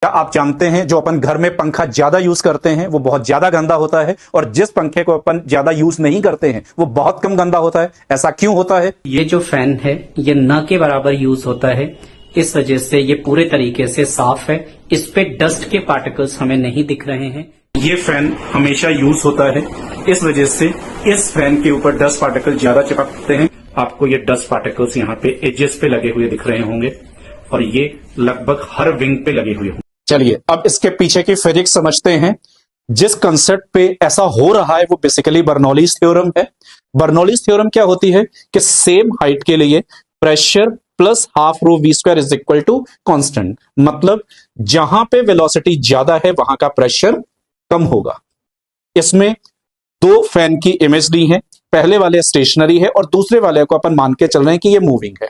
क्या आप जानते हैं जो अपन घर में पंखा ज्यादा यूज करते हैं वो बहुत ज्यादा गंदा होता है, और जिस पंखे को अपन ज्यादा यूज नहीं करते हैं वो बहुत कम गंदा होता है? ऐसा क्यों होता है? ये जो फैन है ये न के बराबर यूज होता है, इस वजह से ये पूरे तरीके से साफ है। इस पे डस्ट के पार्टिकल्स हमें नहीं दिख रहे हैं। ये फैन हमेशा यूज होता है, इस वजह से इस फैन के ऊपर डस्ट पार्टिकल ज्यादा चिपकते हैं। आपको ये डस्ट पार्टिकल्स यहाँ पे एजेस पे लगे हुए दिख रहे होंगे, और ये लगभग हर विंग पे लगे हुए होंगे। चलिए अब इसके पीछे की फिजिक्स समझते हैं। जिस कंसेप्ट पे ऐसा हो रहा है वो बेसिकली बर्नौलीज थ्योरम है। बर्नौलीज थ्योरम क्या होती है कि सेम हाइट के लिए pressure plus half rho v square is equal to constant. मतलब जहां पे वेलोसिटी ज्यादा है वहां का प्रेशर कम होगा। इसमें दो फैन की इमेज दी है, पहले वाले स्टेशनरी है और दूसरे वाले को अपन मान के चल रहे हैं कि ये मूविंग है।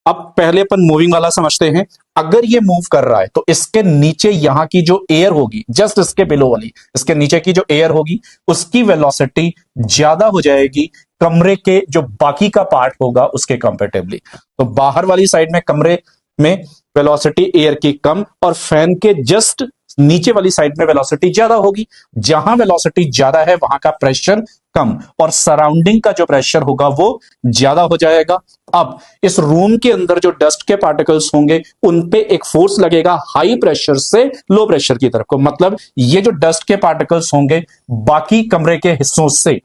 अब पहले अपन मूविंग वाला समझते हैं। अगर ये मूव कर रहा है तो इसके नीचे यहां की जो एयर होगी, जस्ट इसके बिलो वाली, इसके नीचे की जो एयर होगी उसकी वेलोसिटी ज्यादा हो जाएगी कमरे के जो बाकी का पार्ट होगा उसके कंपेरेटिवली। तो बाहर वाली साइड में कमरे में वेलोसिटी एयर की कम, और फैन के जस्ट नीचे वाली साइड में वेलोसिटी ज्यादा होगी। जहां वेलोसिटी ज्यादा है वहां का प्रेशर कम, और सराउंडिंग का जो प्रेशर होगा वो ज्यादा हो जाएगा। अब इस रूम के अंदर जो डस्ट के पार्टिकल्स होंगे उन पे एक फोर्स लगेगा हाई प्रेशर से लो प्रेशर की तरफ को। मतलब ये जो डस्ट के पार्टिकल्स होंगे बाकी कमरे के हिस्सों से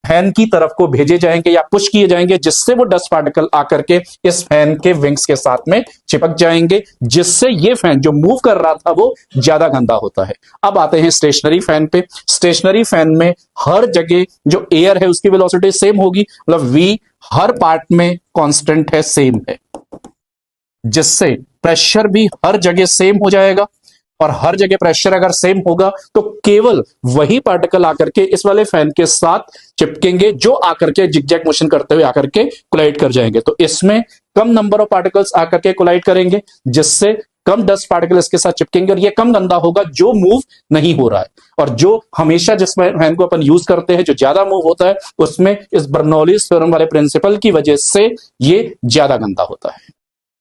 फैन की तरफ को भेजे जाएंगे या पुश किए जाएंगे, जिससे वो डस्ट पार्टिकल आकर के इस फैन के विंग्स के साथ में चिपक जाएंगे, जिससे ये फैन जो मूव कर रहा था वो ज्यादा गंदा होता है। अब आते हैं स्टेशनरी फैन पे। स्टेशनरी फैन में हर जगह जो एयर है उसकी वेलोसिटी सेम होगी, मतलब वी हर पार्ट में कांस्टेंट है, सेम है, जिससे प्रेशर भी हर जगह सेम हो जाएगा। और हर जगह प्रेशर अगर सेम होगा तो केवल वही पार्टिकल आकर के इस वाले फैन के साथ चिपकेंगे जो आकर के जिगजैग मोशन करते हुए आकर के कोलाइड कर जाएंगे। तो इसमें कम नंबर ऑफ पार्टिकल्स आकर के कोलाइड करेंगे, जिससे कम डस्ट पार्टिकल इसके साथ चिपकेंगे, और ये कम गंदा होगा जो मूव नहीं हो रहा है। और जो हमेशा जिस फैन को अपन यूज करते हैं जो ज्यादा मूव होता है उसमें इस बर्नौलीज थ्योरम वाले प्रिंसिपल की वजह से ये ज्यादा गंदा होता है।